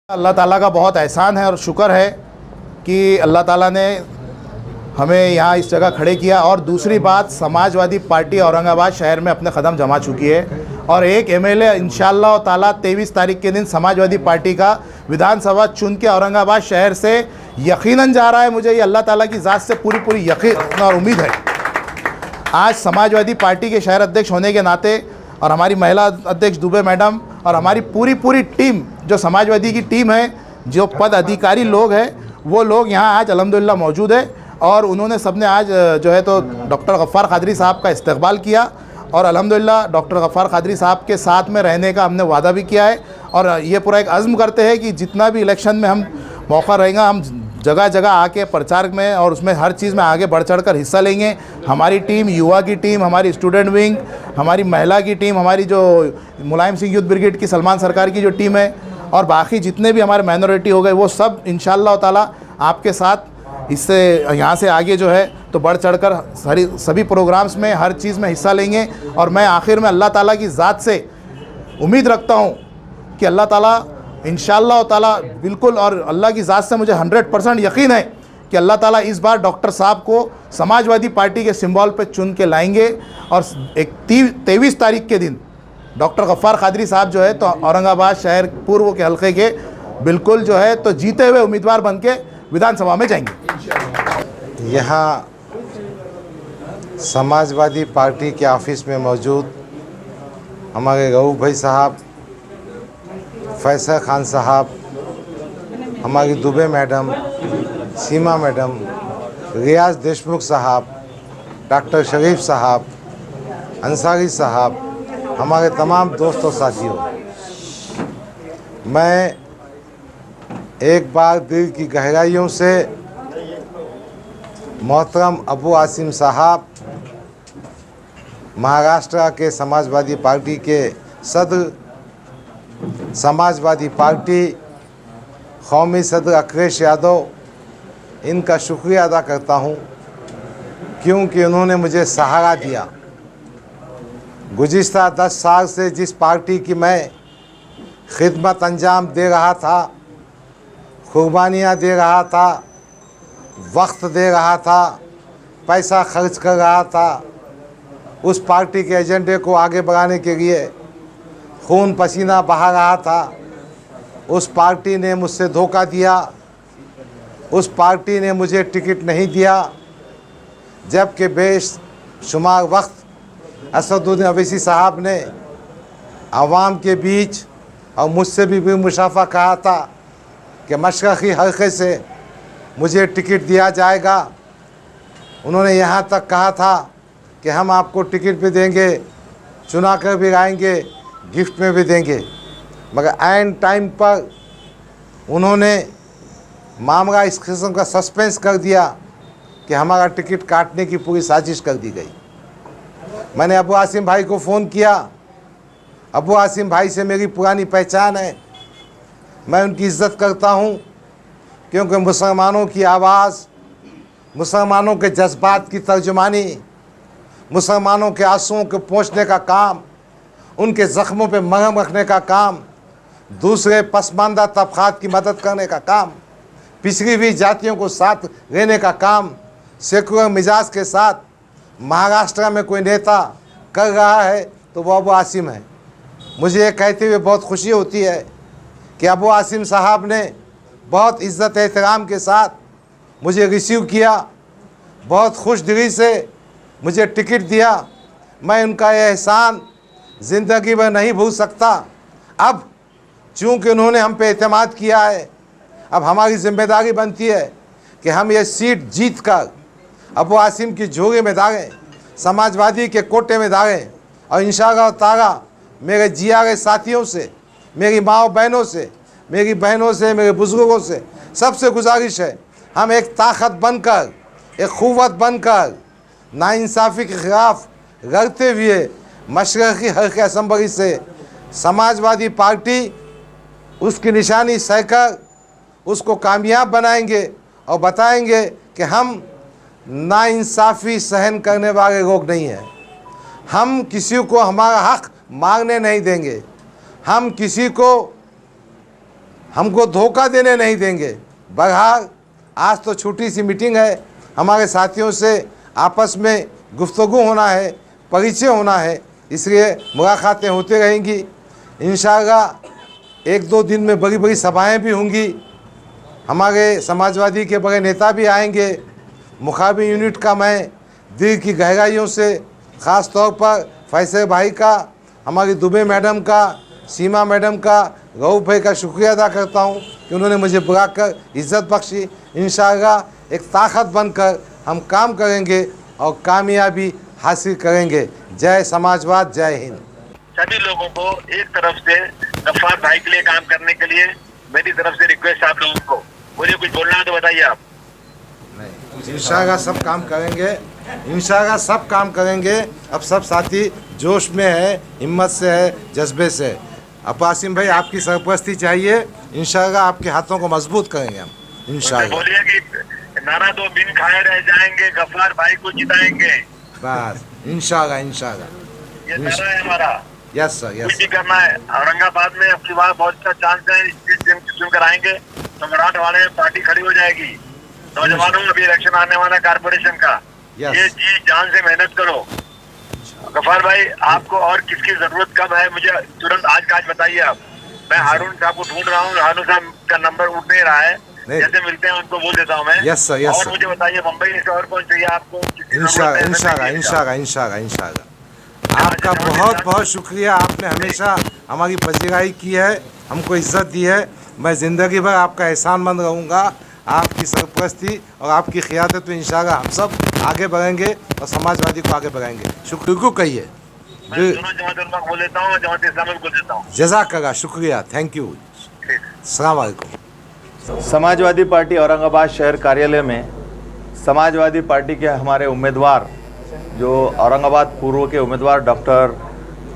अल्लाह ताला का बहुत एहसान है और शुक्र है कि अल्लाह ताला ने हमें यहाँ इस जगह खड़े किया। और दूसरी बात, समाजवादी पार्टी औरंगाबाद शहर में अपने कदम जमा चुकी है और एक एमएलए इंशाअल्लाह ताला 23 तारीख के दिन समाजवादी पार्टी का विधानसभा चुन के औरंगाबाद शहर से यकीनन जा रहा है। मुझे ये अल्लाह ताला की ज़ात से पूरी यकीन और उम्मीद है। आज समाजवादी पार्टी के शहर अध्यक्ष होने के नाते और हमारी महिला अध्यक्ष दुबे मैडम और हमारी पूरी टीम, जो समाजवादी की टीम है, जो पद अधिकारी लोग हैं, वो लोग यहाँ आज अल्हम्दुलिल्लाह मौजूद है। और उन्होंने सबने आज जो है तो डॉक्टर गफ़्फ़ार क़ादरी साहब का इस्तक़बाल किया और अल्हम्दुलिल्लाह डॉक्टर गफ़्फ़ार क़ादरी साहब के साथ में रहने का हमने वादा भी किया है। और ये पूरा एक अज़्म करते हैं कि जितना भी इलेक्शन में हम मौका रहेगा, हम जगह जगह आके प्रचार में और उसमें हर चीज़ में आगे बढ़ चढ़ कर हिस्सा लेंगे। हमारी टीम, युवा की टीम, हमारी स्टूडेंट विंग, हमारी महिला की टीम, हमारी जो मुलायम सिंह यूथ ब्रिगेड की सलमान सरकार की जो टीम है और बाकी जितने भी हमारे माइनॉरिटी हो गए, वो सब इंशाअल्लाह ताला आपके साथ इससे यहाँ से आगे जो है तो बढ़ चढ़ कर सभी प्रोग्राम्स में हर चीज़ में हिस्सा लेंगे। और मैं आखिर में अल्लाह ताला की ज़ात से उम्मीद रखता हूँ कि अल्लाह ताला इंशाअल्लाह ताला बिल्कुल, और अल्लाह की ज़ात से मुझे 100% यकीन है कि अल्लाह ताला इस बार डॉक्टर साहब को समाजवादी पार्टी के सिंबल पे चुन के लाएंगे। और 23 तारीख के दिन डॉक्टर गफ़्फ़ार क़ादरी साहब जो है तो औरंगाबाद शहर पूर्व के हल्के के बिल्कुल जो है तो जीते हुए उम्मीदवार बन के विधानसभा में जाएंगे। यहाँ समाजवादी पार्टी के ऑफिस में मौजूद हमारे रऊफ़ भाई साहब, फैसल खान साहब, हमारी दुबे मैडम, सीमा मैडम, रियाज देशमुख साहब, डॉक्टर शरीफ साहब, अंसारी साहब, हमारे तमाम दोस्तों साथियों, मैं एक बार दिल की गहराइयों से मोहतरम अबू आसिम साहब, महाराष्ट्र के समाजवादी पार्टी के सदर, समाजवादी पार्टी कौमी सदर अखिलेश यादव, इनका शुक्रिया अदा करता हूं क्योंकि उन्होंने मुझे सहारा दिया। गुज़िश्ता 10 साल से जिस पार्टी की मैं खिदमत अंजाम दे रहा था, कुर्बानियाँ दे रहा था, वक्त दे रहा था, पैसा खर्च कर रहा था, उस पार्टी के एजेंडे को आगे बढ़ाने के लिए खून पसीना बहा रहा था, उस पार्टी ने मुझसे धोखा दिया, उस पार्टी ने मुझे टिकट नहीं दिया। जबकि बेशुमार वक्त असदुद्दीन अवैसी साहब ने आवाम के बीच और मुझसे भी मुशाफा कहा था कि मशरक़ी हल्के से मुझे टिकट दिया जाएगा। उन्होंने यहाँ तक कहा था कि हम आपको टिकट भी देंगे, चुना कर भी लाएंगे, गिफ्ट में भी देंगे। मगर ऐन टाइम पर उन्होंने मामला इस किस्म का सस्पेंस कर दिया कि हमारा टिकट काटने की पूरी साजिश कर दी गई। मैंने अबू आसिम भाई को फ़ोन किया। अबू आसिम भाई से मेरी पुरानी पहचान है, मैं उनकी इज़्ज़त करता हूँ क्योंकि मुसलमानों की आवाज़, मुसलमानों के जज्बात की तर्जुमानी, मुसलमानों के आंसुओं को पोंछने का काम, उनके ज़ख्मों पे मरहम रखने का काम, दूसरे पसमानदा तबक़ात की मदद करने का काम, पिछड़ी हुई जातियों को साथ रहने का काम सेकुलर मिजाज के साथ महाराष्ट्र में कोई नेता कर रहा है तो वो अबू आसिम है। मुझे ये कहते हुए बहुत खुशी होती है कि अबू आसिम साहब ने बहुत इज़्ज़त एहतराम के साथ मुझे रिसीव किया, बहुत खुश दिली से मुझे टिकट दिया। मैं उनका यह एहसान ज़िंदगी भर नहीं भूल सकता। अब चूँकि उन्होंने हम पे एतमाद किया है, अब हमारी ज़िम्मेदारी बनती है कि हम ये सीट जीत कर अबू आसिम की झोली में डालें, समाजवादी के कोटे में डालें। और इंशाअल्लाह ताला मेरे जियारे साथियों से, मेरी माँ बहनों से, मेरी बहनों से, मेरे बुज़ुर्गों से सबसे गुजारिश है, हम एक ताकत बनकर, एक क़ुव्वत बनकर नाइंसाफ़ी के ख़िलाफ़ लड़ते हुए मशरक़ी हल्के असम्बली से समाजवादी पार्टी उसकी निशानी सहकर उसको कामयाब बनाएंगे और बताएंगे कि हम नाइंसाफ़ी सहन करने वाले लोग नहीं हैं। हम किसी को हमारा हक़ मांगने नहीं देंगे, हम किसी को हमको धोखा देने नहीं देंगे। बहरहाल आज तो छोटी सी मीटिंग है, हमारे साथियों से आपस में गुफ्तगू होना है, परिचय होना है, इसलिए मुलाकातें होती रहेंगी। इंशाअल्लाह 1-2 दिन में बड़ी बड़ी सभाएं भी होंगी। हमारे समाजवादी के बड़े नेता भी आएंगे। मुखाबिन यूनिट का मैं दिल की गहराइयों से ख़ास तौर पर फैसल भाई का, हमारी दुबे मैडम का, सीमा मैडम का, रऊफ भाई का शुक्रिया अदा करता हूँ कि उन्होंने मुझे बुलाकर इज़्ज़त बख्शी। इंशाअल्लाह एक ताकत बनकर हम काम करेंगे और कामयाबी हासिल करेंगे। जय समाजवाद, जय हिंद। सभी लोगों को एक तरफ से गफ्फार भाई के लिए काम करने के लिए मेरी तरफ से रिक्वेस्ट आप लोगों को। मुझे कुछ बोलना है तो बताइए आप। इंशाअल्लाह सब काम करेंगे, इंशाअल्लाह सब काम करेंगे। अब सब साथी जोश में है, हिम्मत से है, जज्बे से। अब आसिम भाई आपकी सरपरस्ती चाहिए, इंशाअल्लाह आपके हाथों को मजबूत करेंगे हम इंशाअल्लाह। बोलिए कि नारा दो बिन खाए रह जाएंगे, गफ्फार भाई को जिताएंगे। बस इंशाअल्लाह इंशाअल्लाह ये नारा है हमारा। यस सर, कुछ यस भी करना है। औरंगाबाद में अब की बार बहुत अच्छा चांस है, चुनकर आएंगे तो मराठवाड़े में पार्टी खड़ी हो जाएगी। नौजवानों में अभी इलेक्शन आने वाला कारपोरेशन का, ये जी जान से मेहनत करो। गफ्फार भाई आपको और किसकी जरूरत कब है मुझे तुरंत आज का आज बताइए आप। मैं हारून साहब को ढूंढ रहा हूँ, हारून साहब का नंबर उठ नहीं रहा है, जैसे मिलते हैं उनको बोल देता हूँ मैं। यस सर, यस और सर। मुझे बताइए मुंबई से और कौन चाहिए आपको? इंशाअल्लाह इंशाअल्लाह इंशाअल्लाह इंशाअल्लाह इंशाअल्लाह। आपका बहुत बहुत शुक्रिया, आपने हमेशा हमारी पजीराई की है, हमको इज्जत दी है। मैं ज़िंदगी भर आपका एहसानमंद रहूँगा। आपकी सरपरस्ती और आपकी क़ियादत में इंशाअल्लाह हम सब आगे बढ़ेंगे और समाजवादी को आगे बढ़ाएंगे। शुक्रिया को कहिए। मैं दोनों जमात उलमा को बोल देता हूँ, जमात इस्लामी को बोल देता हूँ। जज़ाकल्लाह, शुक्रिया, थैंक यू, अस्सलाम वालेकुम। समाजवादी पार्टी औरंगाबाद शहर कार्यालय में समाजवादी पार्टी के हमारे उम्मीदवार जो औरंगाबाद पूर्व के उम्मीदवार डॉक्टर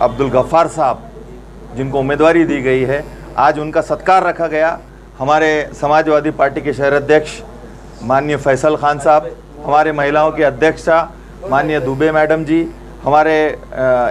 अब्दुल गफ्फार साहब, जिनको उम्मीदवारी दी गई है, आज उनका सत्कार रखा गया। हमारे समाजवादी पार्टी के शहर अध्यक्ष माननीय फैसल खान साहब, हमारे महिलाओं के अध्यक्षा माननीय दुबे मैडम जी, हमारे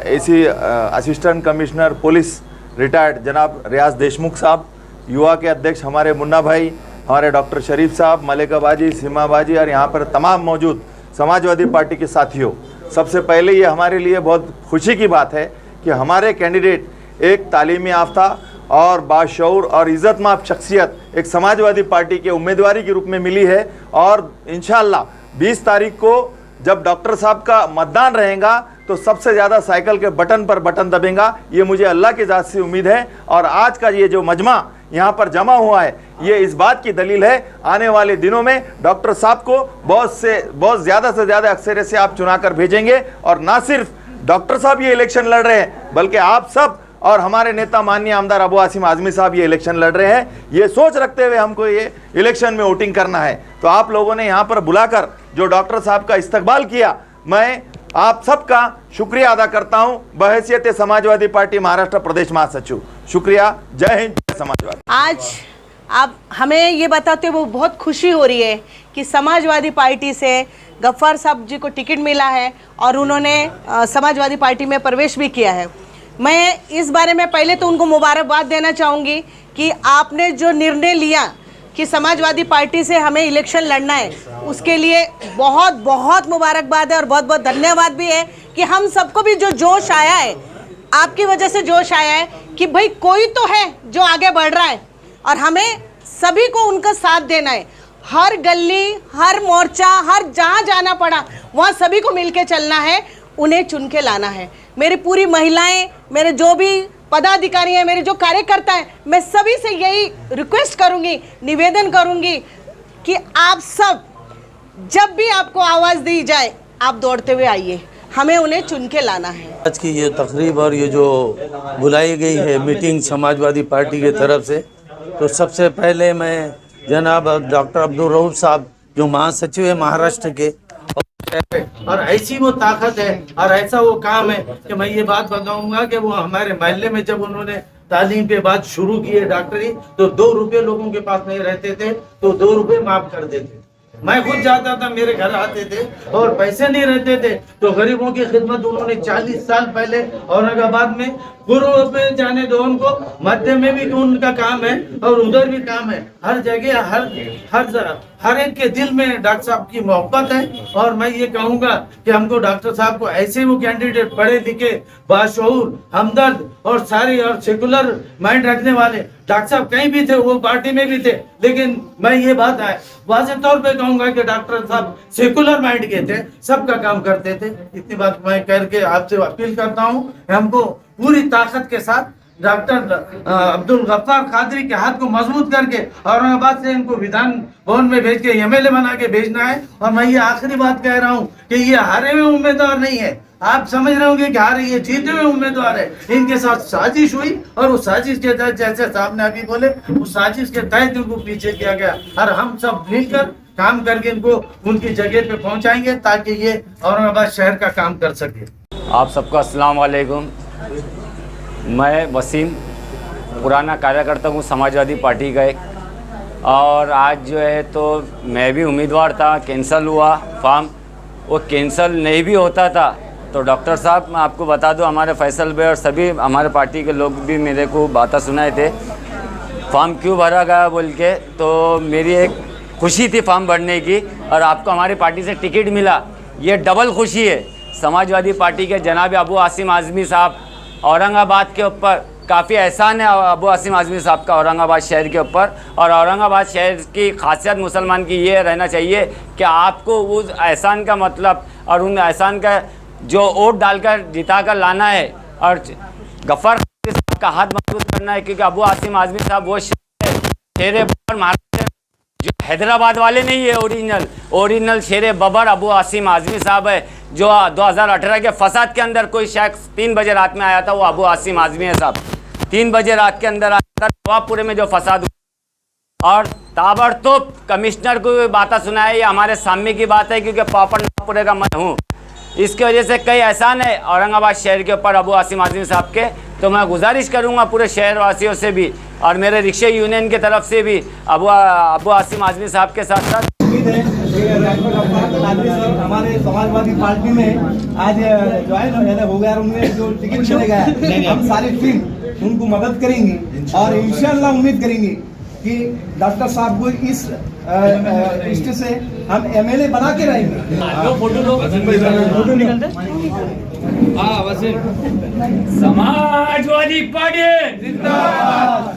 AC assistant commissioner police retired जनाब रियाज देशमुख साहब, युवा के अध्यक्ष हमारे मुन्ना भाई, हमारे डॉक्टर शरीफ साहब, मलिका बाजी, सीमा बाजी और यहाँ पर तमाम मौजूद समाजवादी पार्टी के साथियों, सबसे पहले ये हमारे लिए बहुत खुशी की बात है कि हमारे कैंडिडेट एक तालीमी याफ्ता और बाशऊर और इज़्ज़तमाब शख्सियत एक समाजवादी पार्टी के उम्मीदवारी के रूप में मिली है। और इंशाअल्लाह 20 तारीख को जब डॉक्टर साहब का मतदान रहेगा तो सबसे ज़्यादा साइकिल के बटन पर बटन दबेगा, ये मुझे अल्लाह की ज़ात से उम्मीद है। और आज का ये जो मजमा यहाँ पर जमा हुआ है, ये इस बात की दलील है आने वाले दिनों में डॉक्टर साहब को बहुत ज़्यादा से ज़्यादा अक्सरियत से आप चुना कर भेजेंगे। और ना सिर्फ डॉक्टर साहब ये इलेक्शन लड़ रहे हैं, बल्कि आप सब और हमारे नेता माननीय आमदार अबू आसिम आज़मी साहब ये इलेक्शन लड़ रहे हैं। ये सोच रखते हुए हमको ये इलेक्शन में वोटिंग करना है। तो आप लोगों ने यहाँ पर बुलाकर जो डॉक्टर साहब का इस्तकबाल किया, मैं आप सबका शुक्रिया अदा करता हूँ बहैसियत समाजवादी पार्टी महाराष्ट्र प्रदेश महासचिव। शुक्रिया, जय हिंद, जय समाजवादी। आज आप हमें ये बताते हुए बहुत खुशी हो रही है कि समाजवादी पार्टी से गफ्फार साहब जी को टिकट मिला है और उन्होंने समाजवादी पार्टी में प्रवेश भी किया है। मैं इस बारे में पहले तो उनको मुबारकबाद देना चाहूँगी कि आपने जो निर्णय लिया कि समाजवादी पार्टी से हमें इलेक्शन लड़ना है, उसके लिए बहुत बहुत मुबारकबाद है और बहुत बहुत धन्यवाद भी है कि हम सबको भी जो जोश आया है, आपकी वजह से जोश आया है कि भाई कोई तो है जो आगे बढ़ रहा है और हमें सभी को उनका साथ देना है। हर गली, हर मोर्चा, हर जहाँ जाना पड़ा वहाँ सभी को मिलके चलना है, उन्हें चुन के लाना है। मेरी पूरी महिलाएं, मेरे जो भी पदाधिकारी हैं, मेरे जो कार्यकर्ता हैं, मैं सभी से यही रिक्वेस्ट करूंगी, निवेदन करूंगी कि आप सब जब भी आपको आवाज़ दी जाए आप दौड़ते हुए आइए, हमें उन्हें चुन के लाना है। आज की ये तकरीब और ये जो बुलाई गई है मीटिंग समाजवादी पार्टी की तरफ से, तो सबसे पहले मैं जनाब डॉक्टर अब्दुल रऊफ साहब जो महासचिव है महाराष्ट्र के, और ऐसी वो ताकत है और ऐसा वो काम है कि मैं ये बात बताऊंगा कि वो हमारे महल्ले में जब उन्होंने तालीम पे बात शुरू की है डॉक्टरी, तो 2 रुपए लोगों के पास नहीं रहते थे तो 2 रुपए माफ कर देते। मैं खुद जाता था, मेरे घर आते थे और पैसे नहीं रहते थे तो गरीबों की खिदमत उन्होंने 40 साल पहले औरंगाबाद में पूर्व में जाने दो उनको, मध्य में भी उनका काम है और उधर भी काम है। हर जगह हर एक के दिल में डॉक्टर साहब की मोहब्बत है। और मैं ये कहूँगा कि हमको डॉक्टर साहब को ऐसे वो कैंडिडेट, पढ़े लिखे, बाशऊर, हमदर्द और सारी और सेकुलर माइंड रखने वाले डॉक्टर साहब कहीं भी थे, वो पार्टी में भी थे। लेकिन मैं ये बात है वाज़ेह तौर पे कहूँगा कि डॉक्टर साहब सेकुलर माइंड के थे, सबका काम करते थे। इतनी बात मैं करके आपसे अपील करता हूँ, हमको पूरी ताकत के साथ डॉक्टर अब्दुल गफ्फार कादरी के हाथ को मजबूत करके औरंगाबाद से इनको विधान भवन में भेज के एमएलए बना के भेजना है। और मैं ये आखिरी बात कह रहा हूँ कि ये हारे हुए उम्मीदवार नहीं है, आप समझ रहे होंगे कि हारे, ये जीते हुए उम्मीदवार है। इनके साथ साजिश हुई और उस साजिश के तहत, जैसे साहब ने अभी बोले, उस साजिश के तहत इनको पीछे किया गया। और हम सब मिलकर काम करके इनको उनकी जगह पे पहुंचाएंगे ताकि ये औरंगाबाद शहर का काम कर सके। आप सबको अस्सलाम वालेकुम। मैं वसीम, पुराना कार्यकर्ता हूँ समाजवादी पार्टी का एक, और आज जो है तो मैं भी उम्मीदवार था, कैंसिल हुआ फॉर्म। वो कैंसिल नहीं भी होता था तो डॉक्टर साहब, मैं आपको बता दूं, हमारे फैसल भाई और सभी हमारे पार्टी के लोग भी मेरे को बातें सुनाए थे फॉर्म क्यों भरा गया बोल के। तो मेरी एक खुशी थी फॉर्म भरने की, और आपको हमारी पार्टी से टिकट मिला, ये डबल खुशी है। समाजवादी पार्टी के जनाब अबू आसिम आज़मी साहब, औरंगाबाद के ऊपर काफ़ी एहसान है अबू आसिम आज़मी साहब का औरंगाबाद शहर के ऊपर। और औरंगाबाद शहर की खासियत मुसलमान की ये रहना चाहिए कि आपको उस एहसान का मतलब और उन एहसान का जो वोट डालकर जिता कर लाना है और गफ्फार साहब का हाथ मजबूत करना है। क्योंकि अबू आसिम आज़मी साहब वो शेर बबर महाराष्ट्र जो हैदराबाद वाले नहीं है, ओरिजिनल शेर बबर अबू आसिम आज़मी साहब है, जो 2018 के फसाद के अंदर कोई शख्स 3 बजे रात में आया था, वो अबू आसिम आज़मी है साहब। 3 बजे रात के अंदर आया था नवाबपुरे में जो फसाद हुआ, और ताबड़तोड़ कमिश्नर को बातें सुनाया। ये हमारे सामने की बात है क्योंकि पापड़ नवाबपुरे का मैं हूँ। इसकी वजह से कई एहसान है औरंगाबाद शहर के ऊपर अबू आसिम आज़मी साहब के। तो मैं गुजारिश करूँगा पूरे शहरवासियों से भी और मेरे रिक्शा यूनियन की तरफ से भी अबू आसिम आज़मी साहब के साथ साथ हमारे समाजवादी पार्टी में आज ज्वाइन हो गया, उन्हें जो टिकट मिलेगा हम सारी टीम उनको मदद करेंगे और इंशाल्लाह उम्मीद करेंगे कि डॉक्टर साहब को इस रिश्ते से हम एमएलए बना के रहेंगे। समाजवादी पार्टी जिंदाबाद।